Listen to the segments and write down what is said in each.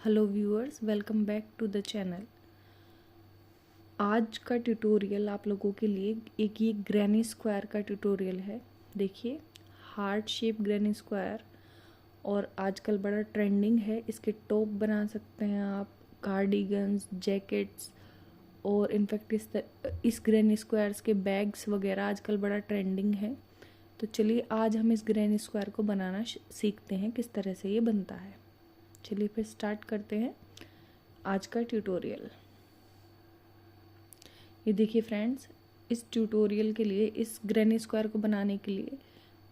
Hello viewers, welcome back to the channel. आज का tutorial आप लोगों के लिए एक ये ग्रैनी स्क्वायर का ट्यूटोरियल है। देखिए, हार्ट शेप ग्रैनी स्क्वायर और आजकल बड़ा ट्रेंडिंग है। इसके टॉप बना सकते हैं आप, कार्डिगन्स, जैकेट्स और इनफैक्ट इस ग्रैनी स्क्वायर्स के बैग्स वगैरह आजकल बड़ा ट्रेंडिंग है। तो चलिए आज हम इस ग्रैनी स्क्वायर को बनाना सीखते हैं, किस तरह से ये बनता है। चलिए फिर स्टार्ट करते हैं आज का ट्यूटोरियल। ये देखिए फ्रेंड्स, इस ट्यूटोरियल के लिए, इस ग्रैनी स्क्वायर को बनाने के लिए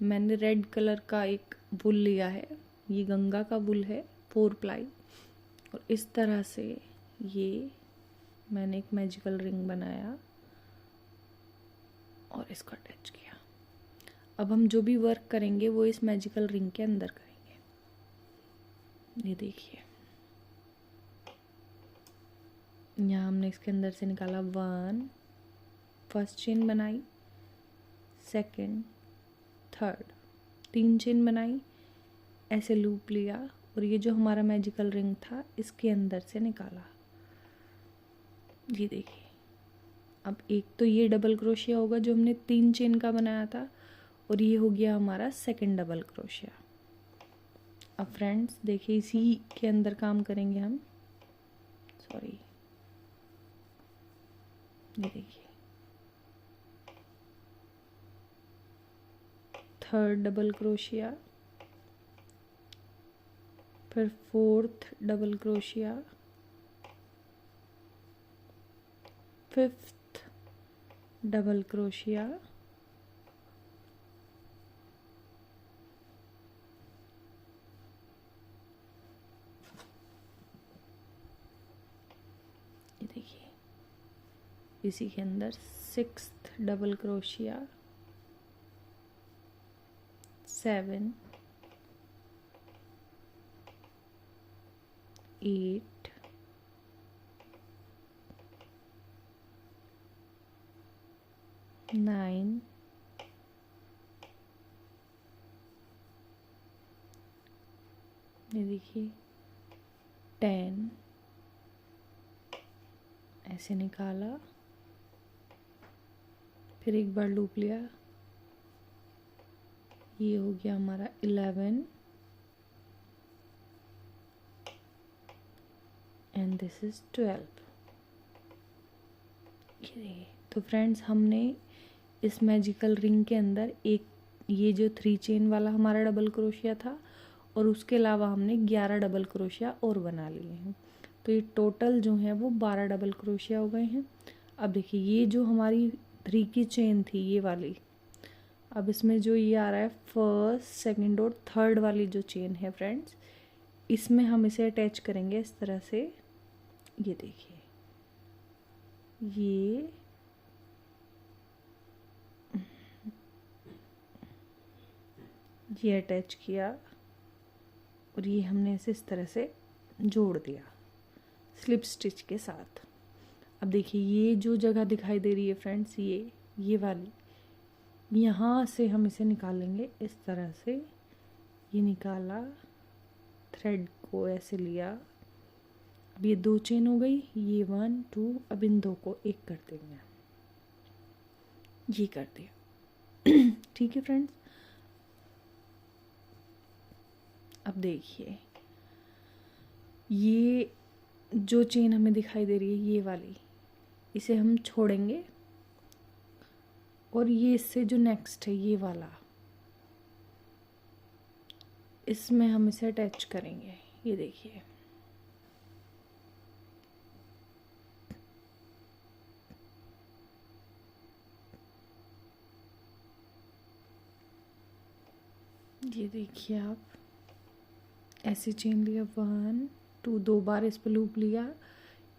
मैंने रेड कलर का एक वुल लिया है। ये गंगा का वुल है, 4 प्लाई। और इस तरह से ये मैंने एक मैजिकल रिंग बनाया और इसको अटैच किया। अब हम जो भी वर्क करेंगे वो इस मैजिकल रिंग के अंदर करेंगे। ये देखिए, यहाँ हमने इसके अंदर से निकाला 1, फर्स्ट चेन बनाई, सेकंड, थर्ड, 3 चेन बनाई, ऐसे लूप लिया और ये जो हमारा मैजिकल रिंग था इसके अंदर से निकाला। ये देखिए, अब एक तो ये डबल क्रोशिया होगा जो हमने 3 चेन का बनाया था, और ये हो गया हमारा सेकंड डबल क्रोशिया। अब फ्रेंड्स देखिए, इसी के अंदर काम करेंगे हम। सॉरी, ये देखिए, थर्ड डबल क्रोशिया, फिर fourth double crochet, fifth double crochet, ये देखिए, इसी के अंदर 6th डबल क्रोशिया, 7, 8, 9, ये देखिए 10, ऐसे निकाला, फिर एक बार लूप लिया, ये हो गया हमारा 11 एंड दिस इज 12। ये तो फ्रेंड्स, हमने इस मैजिकल रिंग के अंदर एक ये जो 3 चेन वाला हमारा डबल क्रोशिया था और उसके अलावा हमने 11 डबल क्रोशिया और बना लिए हैं। तो ये टोटल जो है वो 12 डबल क्रोशिया हो गए हैं। अब देखिए, ये जो हमारी 3 की चेन थी ये वाली, अब इसमें जो ये आ रहा है फर्स्ट, सेकंड और थर्ड वाली जो चेन है फ्रेंड्स, इसमें हम इसे अटैच करेंगे इस तरह से। ये देखिए, ये अटैच किया और ये हमने इसे इस तरह से जोड़ दिया स्लिप स्टिच के साथ। अब देखिए, ये जो जगह दिखाई दे रही है फ्रेंड्स, ये वाली, यहाँ से हम इसे निकालेंगे इस तरह से। ये निकाला, थ्रेड को ऐसे लिया, अब ये 2 चेन हो गई, ये 1 2, अब इन 2 को एक कर देंगे। ये कर दिया। ठीक है फ्रेंड्स, अब देखिए, ये जो चेन हमें दिखाई दे रही है ये वाली, इसे हम छोड़ेंगे और ये इससे जो नेक्स्ट है ये वाला, इसमें हम इसे अटैच करेंगे। ये देखिए, ये देखिए, आप ऐसे चेन लिया, 1 2, 2 बार इस पर लूप लिया,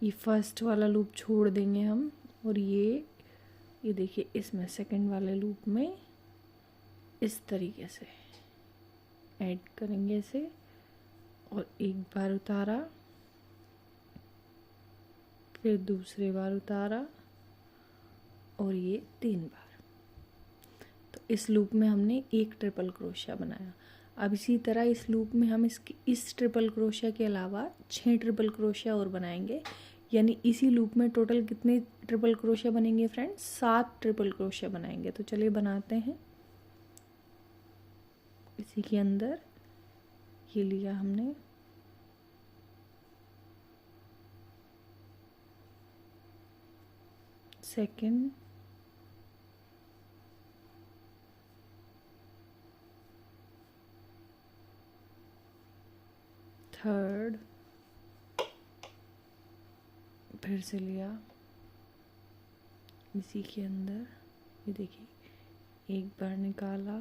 ये फर्स्ट वाला लूप छोड़ देंगे हम, और ये देखिए, इसमें सेकंड वाले लूप में इस तरीके से ऐड करेंगे इसे, और एक बार उतारा, फिर दूसरे बार उतारा, और ये 3 बार। तो इस लूप में हमने एक ट्रिपल क्रोशिया बनाया। अब इसी तरह इस लूप में हम इस ट्रिपल क्रोशिया के अलावा 6 ट्रिपल क्रोशिया और बनाएंगे, यानी इसी लूप में टोटल कितने ट्रिपल क्रोशिया बनेंगे फ्रेंड्स? 7 ट्रिपल क्रोशिया बनाएंगे। तो चलिए बनाते हैं। इसी के अंदर ये लिया हमने, सेकंड, थर्ड, फिर से लिया इसी के अंदर, ये देखिए एक बार निकाला,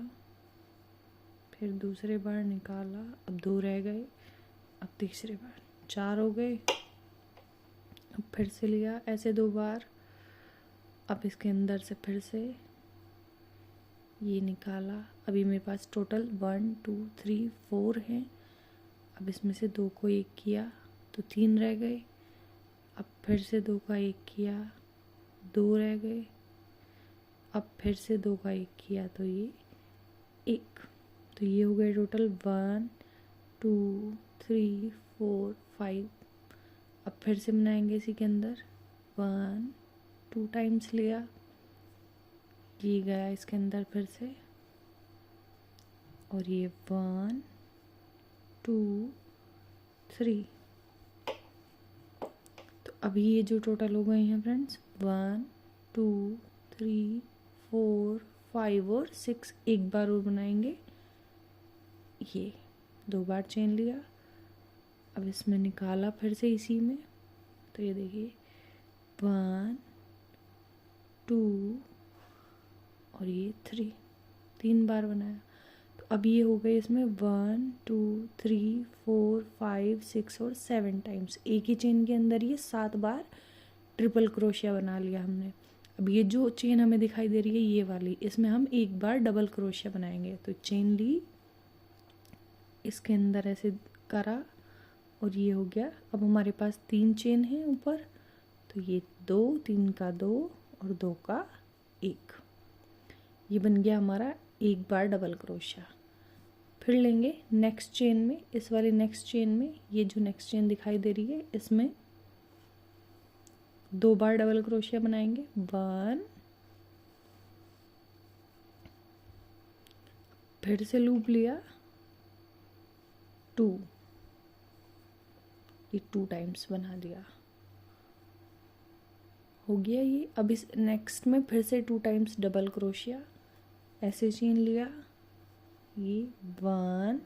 फिर दूसरे बार निकाला, अब 2 रह गए, अब तीसरे बार 4 हो गए, अब फिर से लिया ऐसे 2 बार, अब इसके अंदर से फिर से ये निकाला। अभी मेरे पास टोटल 1 2 3 4 हैं। अब इसमें से 2 को 1 किया तो 3 रह गए, अब फिर से 2 का 1 किया, 2 रह गए, अब फिर से 2 का 1 किया तो ये 1। तो ये हो गए टोटल 1 2 3 4 5। अब फिर से बनाएंगे इसी के अंदर, 1 2 टाइम्स लिया, ये गया इसके अंदर फिर से, और ये 1 2 3। तो अभी ये जो टोटल हो गए हैं फ्रेंड्स 1 2 3 4 5 और 6, एक बार और बनाएंगे, ये 2 बार चेन लिया, अब इसमें निकाला फिर से इसी में, तो ये देखिए 1 2 और ये 3 बार बनाया। तो अब ये हो गए इसमें 1 2 3 4 5 6 और 7 टाइम्स, एक ही चेन के अंदर ये 7 बार ट्रिपल क्रोशिया बना लिया हमने। अब ये जो चेन हमें दिखाई दे रही है ये वाली, इसमें हम एक बार डबल क्रोशिया बनाएंगे। तो चेन ली, इसके अंदर ऐसे करा और ये हो गया। अब हमारे पास 3 चेन हैं ऊपर, तो ये 2 3 का 2 और 2 का 1, ये बन गया हमारा एक बार डबल क्रोशिया। फिर लेंगे नेक्स्ट चेन में, इस वाली नेक्स्ट चेन में, ये जो नेक्स्ट चेन दिखाई दे रही है इसमें 2 बार डबल क्रोशिया बनाएंगे, 1, फिर से लूप लिया 2, ये 2 टाइम्स बना दिया, हो गया ये। अब इस नेक्स्ट में फिर से 2 टाइम्स डबल क्रोशिया, ऐसे चेन लिया, ये 1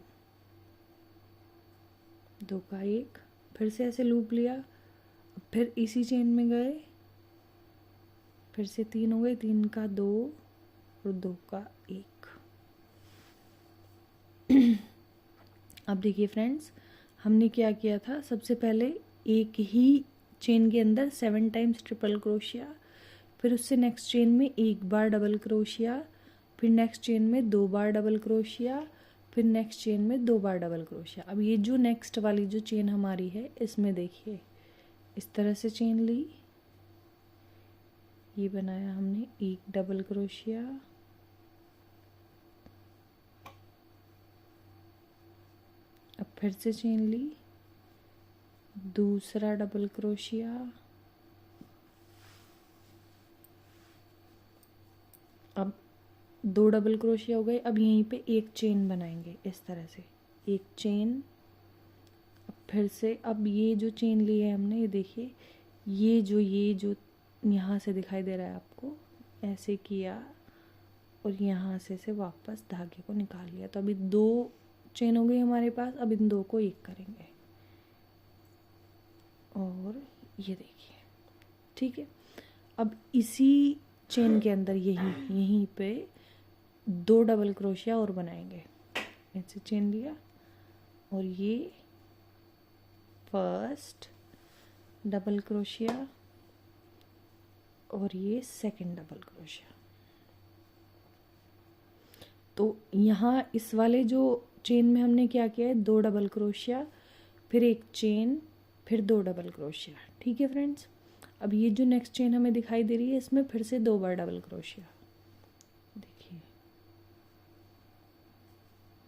2 का 1, फिर से ऐसे लूप लिया, फिर इसी चेन में गए, फिर से 3 हो गए, 3 का 2 और 2 का 1। अब देखिए फ्रेंड्स, हमने क्या किया था, सबसे पहले एक ही चेन के अंदर 7 टाइम्स ट्रिपल क्रोशिया, फिर उससे नेक्स्ट चेन में एक बार डबल क्रोशिया, फिर नेक्स्ट चेन में 2 बार डबल क्रोशिया, फिर नेक्स्ट चेन में 2 बार डबल क्रोशिया। अब ये जो नेक्स्ट वाली जो चेन हमारी है इसमें देखिए इस तरह से चेन ली, ये बनाया हमने एक डबल क्रोशिया, अब फिर से चेन ली, दूसरा डबल क्रोशिया, अब 2 डबल क्रोशिया हो गए। अब यहीं पे एक चेन बनाएंगे इस तरह से, एक चेन, अब फिर से, अब ये जो चेन ली है हमने, ये देखिए ये जो यहाँ से दिखाई दे रहा है आपको, ऐसे किया और यहाँ से वापस धागे को निकाल लिया। तो अभी 2 चेन हो गई हमारे पास, अब इन 2 को एक करेंगे और ये देखिए, ठीक है। अब इसी चेन के अंदर यहीं पे 2 डबल क्रोशिया और बनाएंगे, ऐसे चेन लिया और ये फर्स्ट डबल क्रोशिया और ये सेकंड डबल क्रोशिया। तो यहाँ इस वाले जो चेन में हमने क्या किया है, 2 डबल क्रोशिया, फिर एक चेन, फिर 2 डबल क्रोशिया, ठीक है फ्रेंड्स। अब ये जो नेक्स्ट चेन हमें दिखाई दे रही है इसमें फिर से 2 बार डबल क्रोशिया, देखिए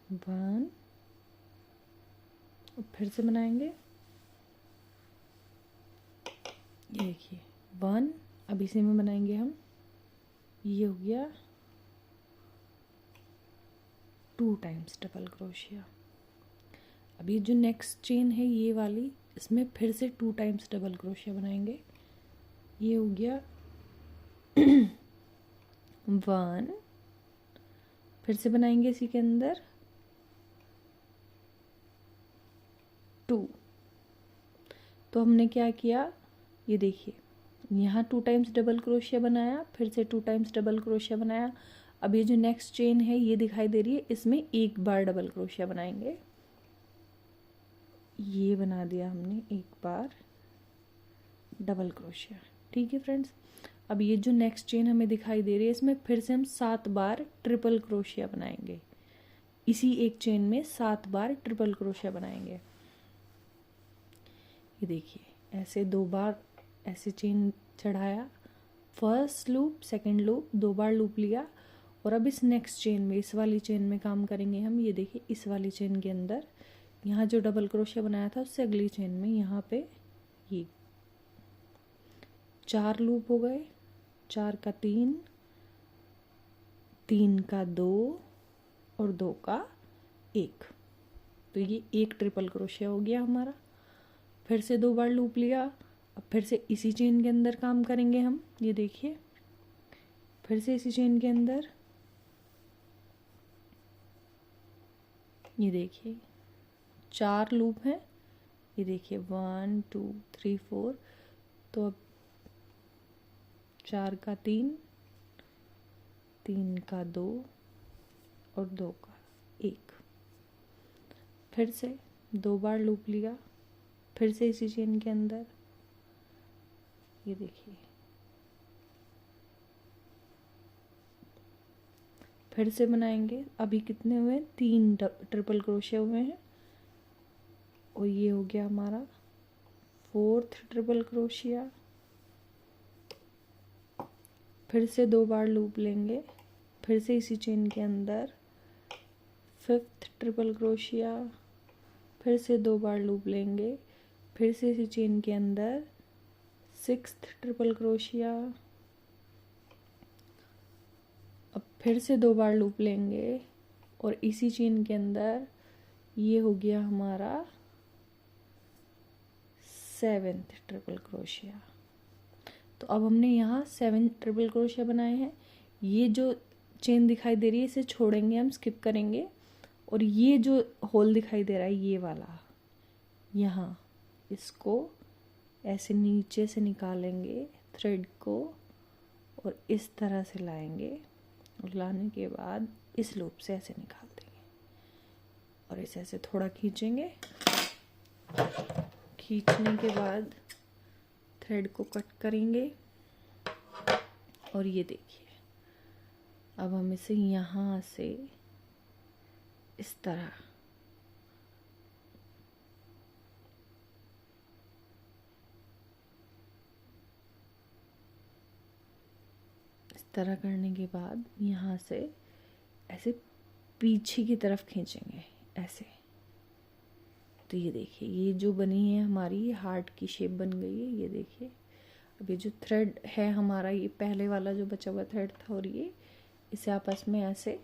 1, और फिर से बनाएंगे, ये देखिए 1, अब इसी में बनाएंगे हम, ये हो गया 2 टाइम्स डबल क्रोशिया। अब ये जो नेक्स्ट चेन है ये वाली, इसमें फिर से 2 टाइम्स डबल क्रोशिया बनाएंगे, ये हो गया 1, फिर से बनाएंगे इसी के अंदर 2। तो हमने क्या किया, ये देखिए यहाँ 2 टाइम्स डबल क्रोशिया बनाया, फिर से 2 टाइम्स डबल क्रोशिया बनाया। अब ये जो नेक्स्ट चेन है ये दिखाई दे रही है, इसमें एक बार डबल क्रोशिया बनाएंगे, ये बना दिया हमने एक बार डबल क्रोशिया। ठीक है फ्रेंड्स, अब ये जो नेक्स्ट चेन हमें दिखाई दे रही है, इसमें फिर से हम 7 बार ट्रिपल क्रोशिया बनाएंगे, इसी एक चेन में 7 बार ट्रिपल क्रोशिया बनाएंगे। ये देखिए ऐसे 2 बार ऐसे चेन चढ़ाया, फर्स्ट लूप सेकंड लूप, 2 बार लूप लिया, और अब इस नेक्स्ट चेन में, इस वाली चेन में काम करेंगे हम। ये देखिए इस वाली चेन के अंदर यहाँ जो डबल क्रोशिया बनाया था उससे अगली चेन में यहाँ पे ये 4 लूप हो गए, 4 का 3, 3 का 2 और 2 का 1, तो ये एक ट्रिपल क्रोशिया हो गया हमारा। फिर से 2 बार लूप लिया, अब फिर से इसी चेन के अंदर काम करेंगे हम। ये देखिए फिर से इसी चेन के अंदर, ये देखिए 4 लूप हैं, ये देखिए 1 2 3 4, तो अब 4 का 3, 3 का 2 और 2 का 1, फिर से 2 बार लूप लिया, फिर से इसी चेन के अंदर, ये देखिए फिर से बनाएंगे। अभी कितने हुए, 3 ट्रिपल क्रोशिया हुए हैं, और ये हो गया हमारा 4th ट्रिपल क्रोशिया। फिर से 2 बार लूप लेंगे, फिर से इसी चेन के अंदर 5th ट्रिपल क्रोशिया, फिर से 2 बार लूप लेंगे, फिर से इसी चेन के अंदर 6th ट्रिपल क्रोशिया, अब फिर से 2 बार लूप लेंगे, और इसी चेन के अंदर ये हो गया हमारा 7th ट्रिपल क्रोशिया। तो अब हमने यहाँ 7 ट्रिपल क्रोशिया बनाए हैं। ये जो चेन दिखाई दे रही है इसे छोड़ेंगे, हम स्किप करेंगे, और ये जो होल दिखाई दे रहा है ये वाला, यहाँ इसको ऐसे नीचे से निकालेंगे थ्रेड को, और इस तरह से लाएंगे, और लाने के बाद इस लूप से ऐसे निकाल देंगे, और इसे ऐसे थोड़ा खींचेंगे। खींचने के बाद थ्रेड को कट करेंगे, और ये देखिए अब हम इसे यहाँ से इस तरह करने के बाद यहाँ से ऐसे पीछे की तरफ खींचेंगे ऐसे। तो ये देखिए ये जो बनी है हमारी हार्ट की शेप बन गई है। ये देखिए अब ये जो थ्रेड है हमारा, ये पहले वाला जो बचा हुआ थ्रेड था, और ये इसे आपस में ऐसे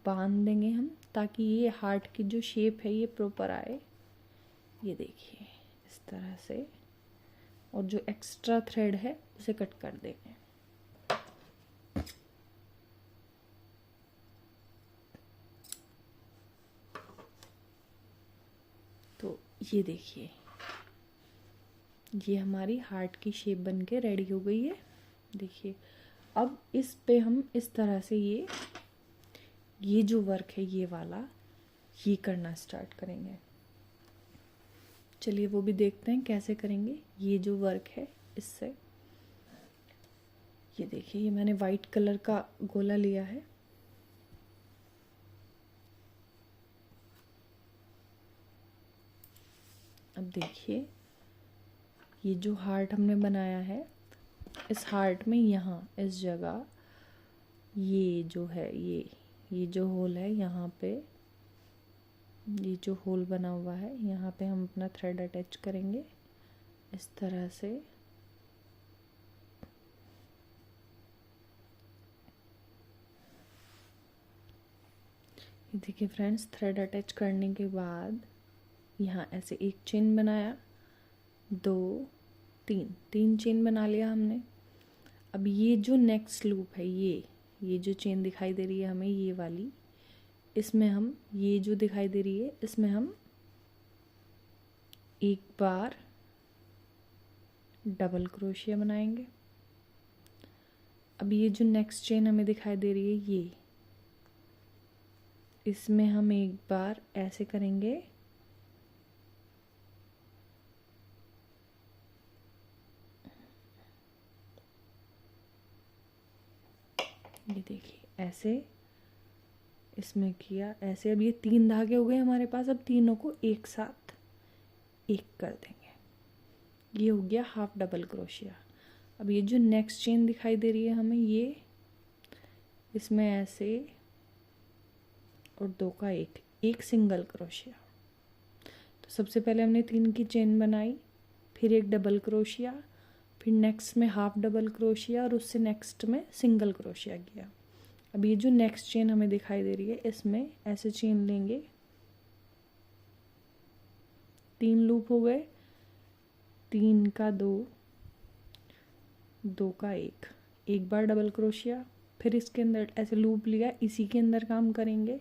बांध देंगे हम, ताकि ये हार्ट की जो शेप है ये प्रॉपर आए। ये देखिए इस तरह से, और जो एक्स्ट्रा थ्रेड है उसे कट कर देंगे। तो ये देखिए ये हमारी हार्ट की शेप बन के रेडी हो गई है। देखिए अब इस पे हम इस तरह से ये जो वर्क है ये वाला ये करना स्टार्ट करेंगे। चलिए वो भी देखते हैं कैसे करेंगे। ये जो वर्क है इससे, ये देखिए ये मैंने वाइट कलर का गोला लिया है। अब देखिए ये जो हार्ट हमने बनाया है, इस हार्ट में यहाँ इस जगह ये जो है ये जो होल है यहाँ पे, ये जो होल बना हुआ है यहाँ पे हम अपना थ्रेड अटैच करेंगे इस तरह से। ये देखिए फ्रेंड्स, थ्रेड अटैच करने के बाद यहाँ ऐसे एक चेन बनाया, 2 3 3 चेन बना लिया हमने। अब ये जो नेक्स्ट लूप है, ये जो चेन दिखाई दे रही है हमें, ये वाली, इसमें हम, ये जो दिखाई दे रही है इसमें हम एक बार डबल क्रोशिया बनाएंगे। अब ये जो नेक्स्ट चेन हमें दिखाई दे रही है, ये, इसमें हम एक बार ऐसे करेंगे, ये देखिए ऐसे इसमें किया ऐसे। अब ये 3 धागे हो गए हमारे पास, अब तीनों को एक साथ एक कर देंगे, ये हो गया हाफ डबल क्रोशिया। अब ये जो नेक्स्ट चेन दिखाई दे रही है हमें, ये, इसमें ऐसे और 2 का एक सिंगल क्रोशिया। तो सबसे पहले हमने 3 की चेन बनाई, फिर एक डबल क्रोशिया, फिर नेक्स्ट में हाफ डबल क्रोशिया और उससे नेक्स्ट में सिंगल क्रोशिया किया। अब ये जो नेक्स्ट चेन हमें दिखाई दे रही है, इसमें ऐसे चेन लेंगे, 3 लूप हो गए, 3 का 2, 2 का 1 बार डबल क्रोशिया, फिर इसके अंदर ऐसे लूप लिया, इसी के अंदर काम करेंगे।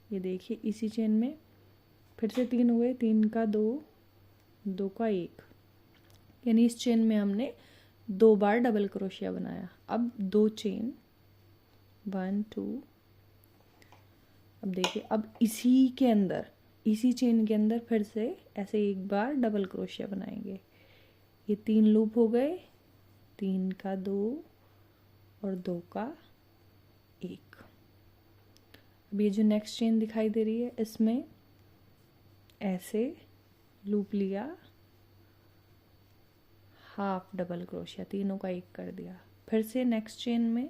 ये देखिए इसी चेन में फिर से 3 हो गए, 3 का 2, 2 का 1, यानी इस चेन में हमने 2 बार डबल क्रोशिया बनाया। अब 2 चेन, 1 2, अब देखिए अब इसी के अंदर, इसी चेन के अंदर फिर से ऐसे एक बार डबल क्रोशिया बनाएंगे। ये 3 लूप हो गए, 3 का 2 और 2 का 1। अब ये जो नेक्स्ट चेन दिखाई दे रही है, इसमें ऐसे लूप लिया, हाफ डबल क्रोशिया, तीनों का 1 कर दिया, फिर से नेक्स्ट चेन में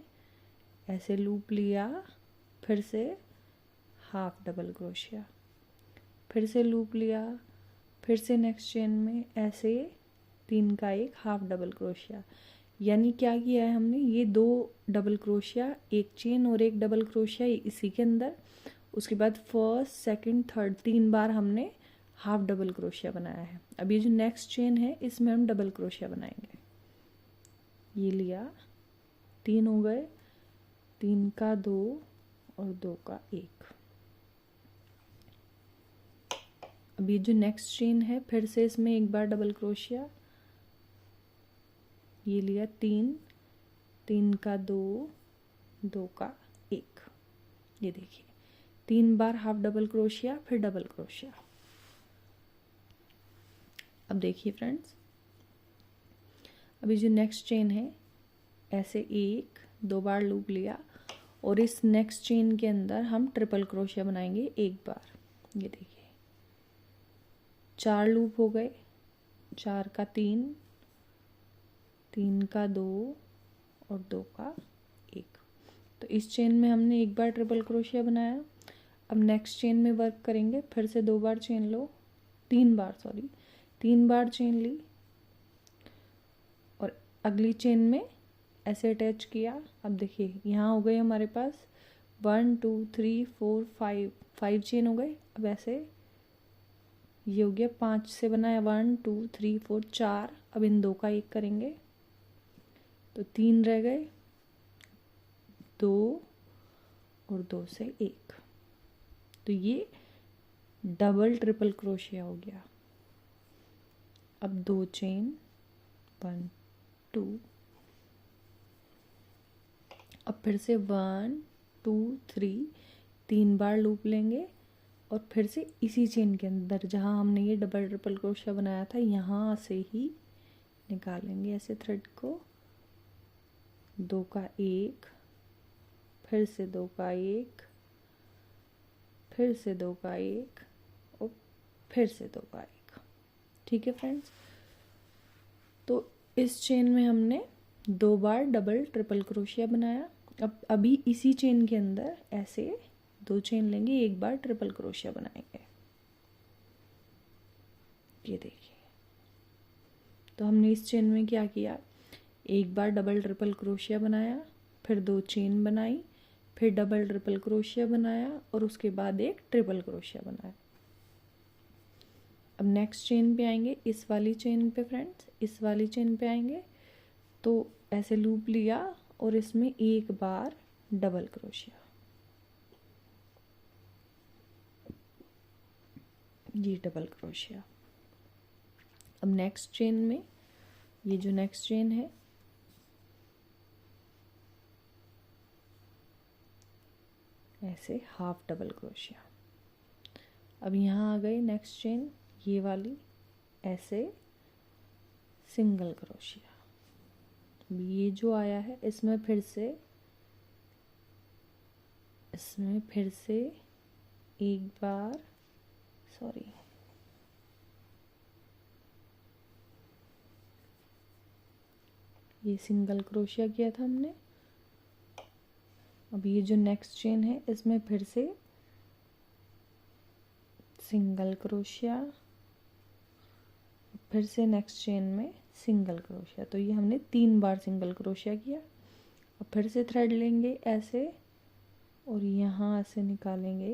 ऐसे लूप लिया, फिर से हाफ डबल क्रोशिया, फिर से लूप लिया, फिर से नेक्स्ट चेन में ऐसे 3 का 1 हाफ डबल क्रोशिया। यानी क्या किया है हमने, ये 2 डबल क्रोशिया, एक चेन और एक डबल क्रोशिया इसी के अंदर, उसके बाद फर्स्ट सेकंड थर्ड 3 बार हमने हाफ डबल क्रोशिया बनाया है। अब ये जो नेक्स्ट चेन है इसमें हम डबल क्रोशिया बनाएंगे। ये लिया, 3 हो गए, 3 का 2 और 2 का 1। अब ये जो नेक्स्ट चेन है, फिर से इसमें एक बार डबल क्रोशिया, ये लिया 3, 3 का 2, 2 का 1। ये देखिए 3 बार हाफ डबल क्रोशिया, फिर डबल क्रोशिया। अब देखिए फ्रेंड्स, अभी जो नेक्स्ट चेन है, ऐसे 1 2 बार लूप लिया और इस नेक्स्ट चेन के अंदर हम ट्रिपल क्रोशिया बनाएंगे एक बार। ये देखिए 4 लूप हो गए, 4 का 3, 3 का 2 और 2 का 1। तो इस चेन में हमने एक बार ट्रिपल क्रोशिया बनाया। अब नेक्स्ट चेन में वर्क करेंगे, फिर से 2 बार चेन लो, 3 बार चेन ली और अगली चेन में ऐसे अटैच किया। अब देखिए यहाँ हो गए हमारे पास 1 2 3 4 5 चेन हो गए। अब ऐसे ये हो गया 5 से बनाया, 1 2 3 4 4। अब इन 2 का 1 करेंगे तो 3 रह गए, 2 और 2 से 1। तो ये डबल ट्रिपल क्रोशिया हो गया। अब 2 चेन, 1 2, अब फिर से 1 2 3 3 बार लूप लेंगे और फिर से इसी चेन के अंदर जहाँ हमने ये डबल ट्रिपल क्रोशिया बनाया था, यहाँ से ही निकालेंगे ऐसे थ्रेड को। 2 का 1, फिर से 2 का 1, फिर से 2 का 1 और फिर से 2 का 1। ठीक है फ्रेंड्स, तो इस चेन में हमने 2 बार डबल ट्रिपल क्रोशिया बनाया अब अभी इसी चेन के अंदर ऐसे 2 चेन लेंगे, एक बार ट्रिपल क्रोशिया बनाएंगे। ये देखिए, तो हमने इस चेन में क्या किया, एक बार डबल ट्रिपल क्रोशिया बनाया, फिर 2 चेन बनाई, फिर डबल ट्रिपल क्रोशिया बनाया और उसके बाद एक ट्रिपल क्रोशिया बनाया। अब नेक्स्ट चेन पे आएंगे, इस वाली चेन पे फ्रेंड्स, इस वाली चेन पे आएंगे तो ऐसे लूप लिया और इसमें एक बार डबल क्रोशिया, ये डबल क्रोशिया। अब नेक्स्ट चेन में, ये जो नेक्स्ट चेन है, ऐसे हाफ डबल क्रोशिया। अब यहाँ आ गई नेक्स्ट चेन, ये वाली, ऐसे सिंगल क्रोशिया। अब ये जो आया है इसमें फिर से एक बार, सॉरी, ये सिंगल क्रोशिया किया था हमने। अब ये जो नेक्स्ट चेन है इसमें फिर से सिंगल क्रोशिया, फिर से नेक्स्ट चेन में सिंगल क्रोशिया। तो ये हमने 3 बार सिंगल क्रोशिया किया। अब फिर से थ्रेड लेंगे ऐसे और यहाँ से निकालेंगे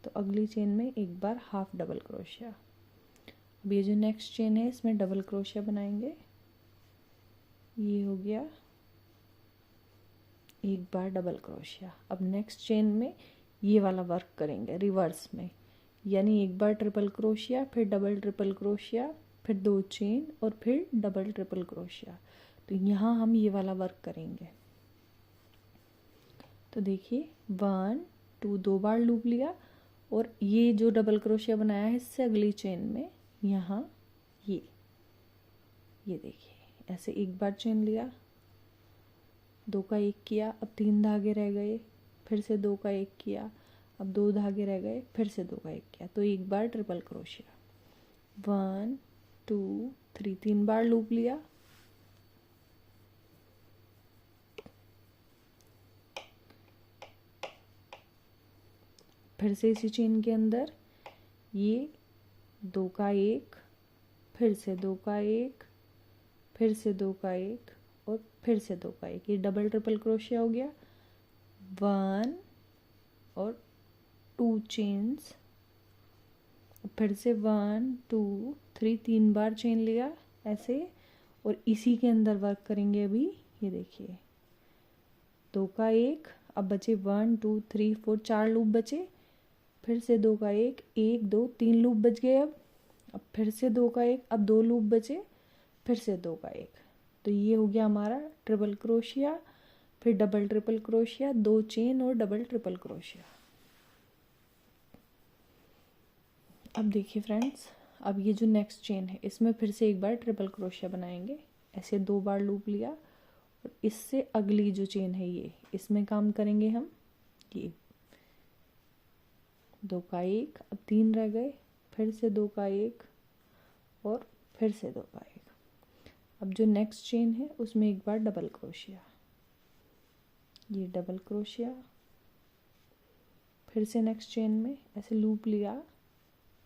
तो अगली चेन में एक बार हाफ डबल क्रोशिया। अब ये जो नेक्स्ट चेन है इसमें डबल क्रोशिया बनाएंगे, ये हो गया एक बार डबल क्रोशिया। अब नेक्स्ट चेन में ये वाला वर्क करेंगे रिवर्स में, यानी एक बार ट्रिपल क्रोशिया, फिर डबल ट्रिपल क्रोशिया, फिर 2 चेन और फिर डबल ट्रिपल क्रोशिया। तो यहाँ हम ये वाला वर्क करेंगे। तो देखिए 1 2 2 बार लूप लिया और ये जो डबल क्रोशिया बनाया है इससे अगली चेन में यहाँ ये देखिए ऐसे एक बार चेन लिया, 2 का 1 किया, अब 3 धागे रह गए, फिर से 2 का 1 किया, अब 2 धागे रह गए, फिर से 2 का 1 किया, तो एक बार ट्रिपल क्रोशिया। 1 2 3 3 बार लूप लिया, फिर से इसी चेन के अंदर ये 2 का 1, फिर से 2 का 1, फिर से 2 का 1 और फिर से 2 का 1, ये डबल ट्रिपल क्रोशिया हो गया। 1 और 2 चेन्स, फिर से 1 2 3 3 बार चेन लिया ऐसे और इसी के अंदर वर्क करेंगे अभी। ये देखिए 2 का 1, अब बचे 1 2 3 4 4 लूप बचे, फिर से 2 का 1 1 2 3 लूप बच गए। अब फिर से 2 का 1, अब 2 लूप बचे, फिर से 2 का 1। तो ये हो गया हमारा ट्रिपल क्रोशिया, फिर डबल ट्रिपल क्रोशिया, 2 चेन और डबल ट्रिपल क्रोशिया। अब देखिए फ्रेंड्स, अब ये जो नेक्स्ट चेन है इसमें फिर से एक बार ट्रिपल क्रोशिया बनाएंगे, ऐसे 2 बार लूप लिया और इससे अगली जो चेन है ये इसमें काम करेंगे हम। ये 2 का 1, अब 3 रह गए, फिर से 2 का 1 और फिर से 2 का 1। अब जो नेक्स्ट चेन है उसमें एक बार डबल क्रोशिया, ये डबल क्रोशिया, फिर से नेक्स्ट चेन में ऐसे लूप लिया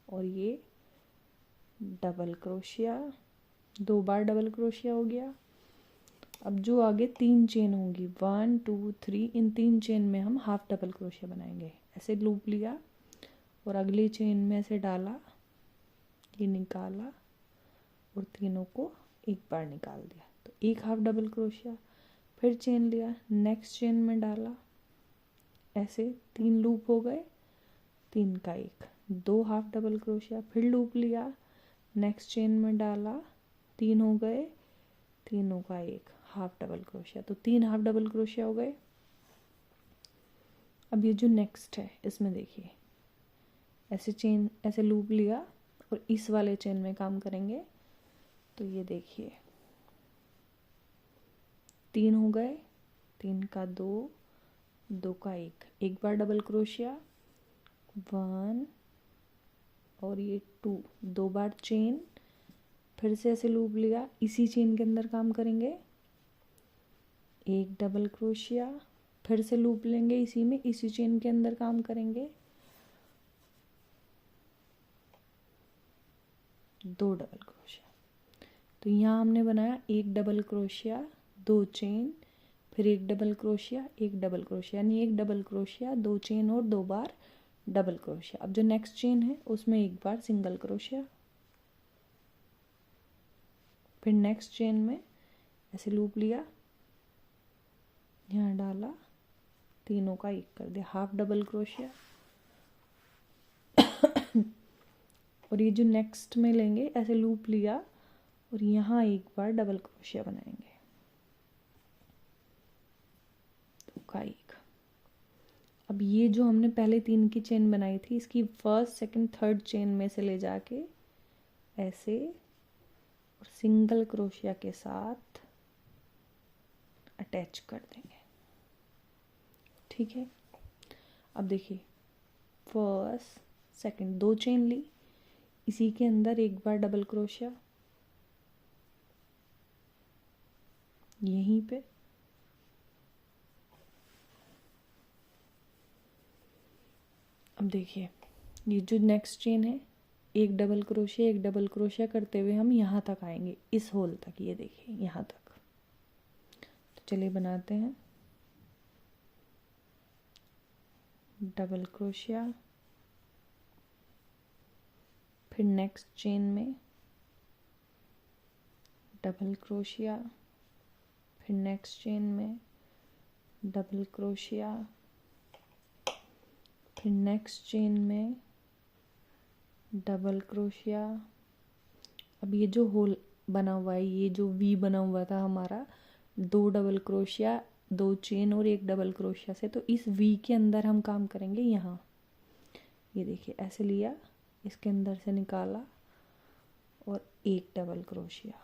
और ये डबल क्रोशिया, 2 बार डबल क्रोशिया हो गया। अब जो आगे 3 चेन होंगी 1 2 3, इन 3 चेन में हम हाफ डबल क्रोशिया बनाएंगे, ऐसे लूप लिया और अगली चेन में ऐसे डाला, ये निकाला और तीनों को एक बार निकाल दिया, तो एक हाफ डबल क्रोशिया, फिर चेन लिया, नेक्स्ट चेन में डाला, ऐसे 3 लूप हो गए, 3 का 1, 2 हाफ डबल क्रोशिया, फिर लूप लिया, नेक्स्ट चेन में डाला, 3 हो गए, तीनों का 1 हाफ डबल क्रोशिया, तो 3 हाफ डबल क्रोशिया हो गए। अब ये जो नेक्स्ट है इसमें देखिए ऐसे चेन, ऐसे लूप लिया और इस वाले चेन में काम करेंगे। तो ये देखिए 3 हो गए, 3 का 2, 2 का 1, एक बार डबल क्रोशिया, 1 और ये 2, 2 बार चेन, फिर से ऐसे लूप लिया, इसी चेन के अंदर काम करेंगे, एक डबल क्रोशिया, फिर से लूप लेंगे, इसी में इसी चेन के अंदर काम करेंगे, 2 डबल क्रोशिया। तो यहाँ हमने बनाया 1 डबल क्रोशिया, 2 चेन, फिर 1 डबल क्रोशिया, 1 डबल क्रोशिया, यानी 1 डबल क्रोशिया, 2 चेन और 2 बार डबल क्रोशिया। अब जो नेक्स्ट चेन है उसमें 1 बार सिंगल क्रोशिया, फिर नेक्स्ट चेन में ऐसे लूप लिया, यहाँ डाला, तीनों का 1 कर दिया, हाफ डबल क्रोशिया। और ये जो नेक्स्ट में लेंगे ऐसे लूप लिया और यहाँ 1 बार डबल क्रोशिया बनाएंगे, तो का 1। अब ये जो हमने पहले 3 की चेन बनाई थी, इसकी फर्स्ट सेकंड थर्ड चेन में से ले जाके ऐसे और सिंगल क्रोशिया के साथ अटैच कर देंगे, ठीक है। अब देखिए फर्स्ट सेकंड 2 चेन ली, इसी के अंदर 1 बार डबल क्रोशिया यहीं पे, अब देखिए ये जो नेक्स्ट चेन है 1 डबल क्रोशिया 1 डबल क्रोशिया करते हुए हम यहाँ तक आएंगे, इस होल तक, ये देखिए यहाँ तक। तो चलिए बनाते हैं, डबल क्रोशिया, फिर नेक्स्ट चेन में डबल क्रोशिया, फिर नेक्स्ट चेन में डबल क्रोशिया, फिर नेक्स्ट चेन में डबल क्रोशिया। अब ये जो होल बना हुआ है, ये जो वी बना हुआ था हमारा, 2 डबल क्रोशिया 2 चेन और 1 डबल क्रोशिया से, तो इस वी के अंदर हम काम करेंगे यहाँ, ये देखिए ऐसे लिया, इसके अंदर से निकाला और 1 डबल क्रोशिया,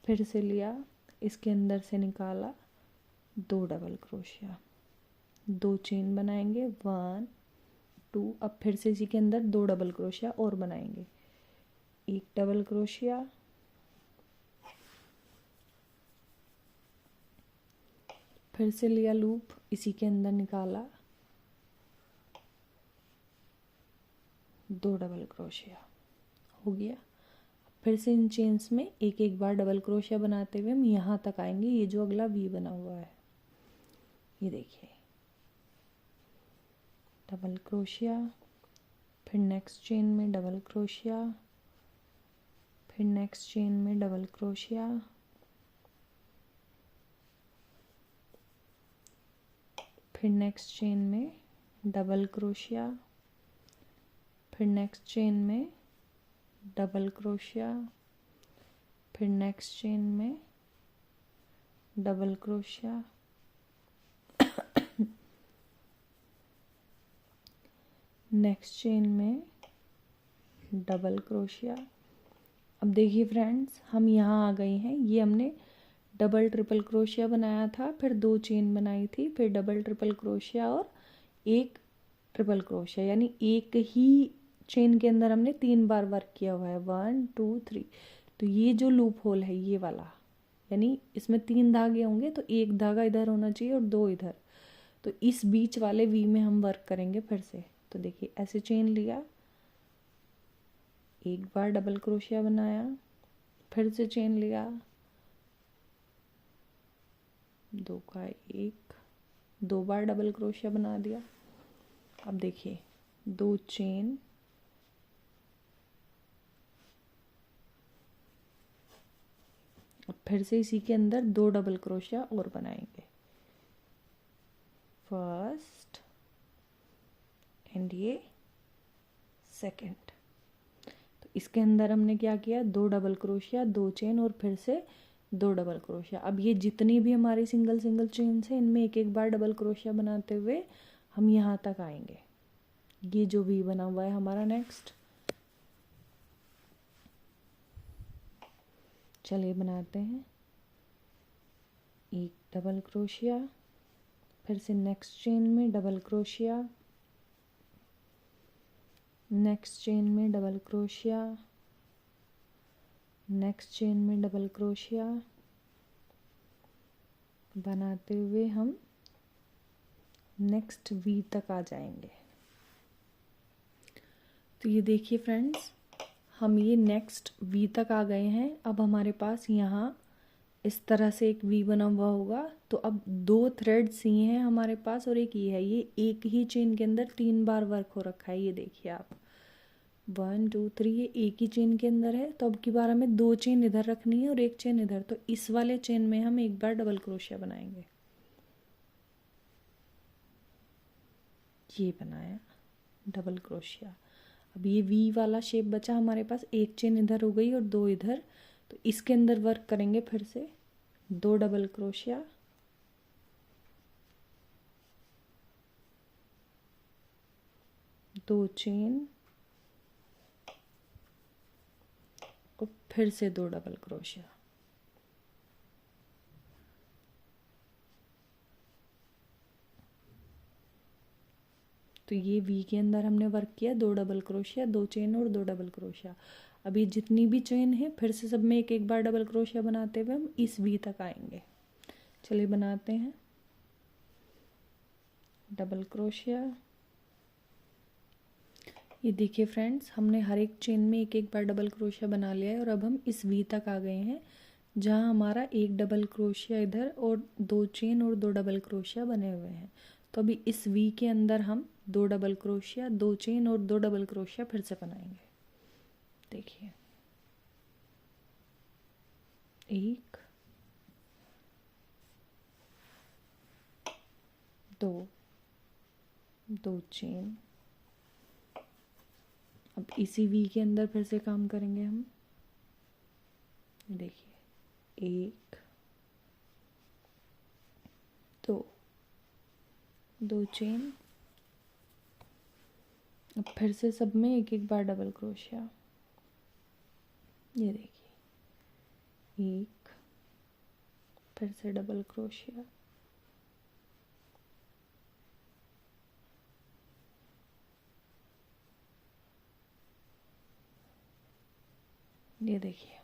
फिर से लिया, इसके अंदर से निकाला, 2 डबल क्रोशिया, 2 चेन बनाएंगे 1 2, अब फिर से इसी के अंदर 2 डबल क्रोशिया और बनाएंगे, 1 डबल क्रोशिया, फिर से लिया लूप, इसी के अंदर निकाला, 2 डबल क्रोशिया, हो गया। फिर से इन चेन्स में 1 बार डबल क्रोशिया बनाते हुए हम यहाँ तक आएंगे, ये जो अगला वी बना हुआ है, ये देखिए डबल क्रोशिया, फिर नेक्स्ट चेन में डबल क्रोशिया, फिर नेक्स्ट चेन में डबल क्रोशिया, फिर नेक्स्ट चेन में डबल क्रोशिया, फिर नेक्स्ट चेन में डबल क्रोशिया, फिर नेक्स्ट चेन में डबल क्रोशिया, नेक्स्ट चेन में डबल क्रोशिया। अब देखिए फ्रेंड्स, हम यहाँ आ गए हैं, ये हमने डबल ट्रिपल क्रोशिया बनाया था, फिर 2 चेन बनाई थी, फिर डबल ट्रिपल क्रोशिया और 1 ट्रिपल क्रोशिया, यानी एक ही चेन के अंदर हमने 3 बार वर्क किया हुआ है, 1 2 3। तो ये जो लूप होल है ये वाला, यानी इसमें 3 धागे होंगे, तो 1 धागा इधर होना चाहिए और 2 इधर, तो इस बीच वाले वी में हम वर्क करेंगे फिर से। तो देखिए ऐसे चेन लिया, 1 बार डबल क्रोशिया बनाया, फिर से चेन लिया, 2 का 1, 2 बार डबल क्रोशिया बना दिया। अब देखिए 2 चेन, अब फिर से इसी के अंदर 2 डबल क्रोशिया और बनाएंगे, फर्स्ट एंड ये सेकंड। तो इसके अंदर हमने क्या किया, 2 डबल क्रोशिया 2 चेन और फिर से 2 डबल क्रोशिया। अब ये जितनी भी हमारी सिंगल सिंगल चेन है, इनमें 1 बार डबल क्रोशिया बनाते हुए हम यहाँ तक आएंगे, ये जो वी बना हुआ है हमारा। नेक्स्ट चलिए बनाते हैं, 1 डबल क्रोशिया, फिर से नेक्स्ट चेन में डबल क्रोशिया, नेक्स्ट चेन में डबल क्रोशिया, नेक्स्ट चेन में डबल क्रोशिया, बनाते हुए हम नेक्स्ट वी तक आ जाएंगे। तो ये देखिए फ्रेंड्स, हम ये नेक्स्ट वी तक आ गए हैं। अब हमारे पास यहाँ इस तरह से एक वी बना हुआ होगा। तो अब 2 थ्रेड्स ये हैं हमारे पास और एक ये है। ये एक ही चेन के अंदर 3 बार वर्क हो रखा है, ये देखिए आप, 1 2 3, ये एक ही चेन के अंदर है। तो अब की बार हमें 2 चेन इधर रखनी है और 1 चेन इधर। तो इस वाले चेन में हम एक बार डबल क्रोशिया बनाएंगे। ये बनाया डबल क्रोशिया। अब ये वी वाला शेप बचा हमारे पास, 1 चेन इधर हो गई और 2 इधर। तो इसके अंदर वर्क करेंगे फिर से 2 डबल क्रोशिया, 2 चेन और फिर से 2 डबल क्रोशिया। तो ये वी के अंदर हमने वर्क किया 2 डबल क्रोशिया, 2 चेन और 2 डबल क्रोशिया। अभी जितनी भी चेन है फिर से सब में एक एक बार डबल क्रोशिया बनाते हुए हम इस वी तक आएंगे। चलिए बनाते हैं। Double crochet. ये देखिए फ्रेंड्स, हमने हर एक चेन में एक एक बार डबल क्रोशिया बना लिया है और अब हम इस वी तक आ गए हैं जहाँ हमारा एक डबल क्रोशिया इधर और 2 चेन और 2 डबल क्रोशिया बने हुए हैं। तो अभी इस वी के अंदर हम 2 डबल क्रोशिया, 2 चेन और 2 डबल क्रोशिया फिर से बनाएंगे। देखिए, 1 2 चेन। अब इसी वी के अंदर फिर से काम करेंगे हम। देखिए, 1 2 चेन। अब फिर से सब में एक एक बार डबल क्रोशिया। ये देखिए, 1 फिर से डबल क्रोशिया, ये देखिए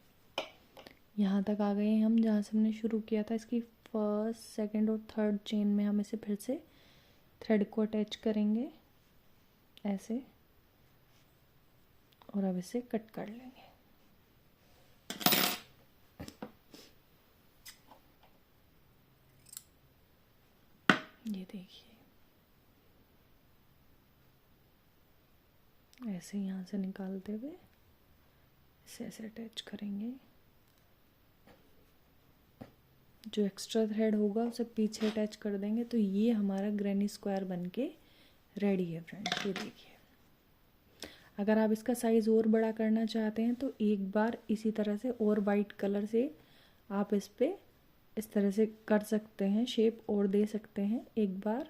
यहाँ तक आ गए हैं हम जहाँ से हमने शुरू किया था। इसकी फर्स्ट, सेकंड और थर्ड चेन में हम इसे फिर से थ्रेड को अटैच करेंगे ऐसे, और अब इसे कट कर लेंगे। ये देखिए, ऐसे यहाँ से निकालते हुए इसे ऐसे अटैच करेंगे। जो एक्स्ट्रा थ्रेड होगा उसे पीछे अटैच कर देंगे। तो ये हमारा ग्रैनी स्क्वायर बनके रेडी है फ्रेंड्स। ये देखिए, अगर आप इसका साइज़ और बड़ा करना चाहते हैं तो एक बार इसी तरह से और वाइट कलर से आप इस पर इस तरह से कर सकते हैं, शेप और दे सकते हैं एक बार।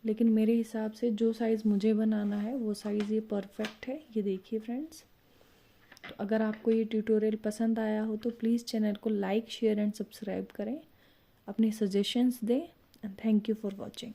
लेकिन मेरे हिसाब से जो साइज़ मुझे बनाना है वो साइज़ ये परफेक्ट है। ये देखिए फ्रेंड्स, तो अगर आपको ये ट्यूटोरियल पसंद आया हो तो प्लीज़ चैनल को लाइक, शेयर एंड सब्सक्राइब करें, अपने सजेशंस दें। And thank you for watching.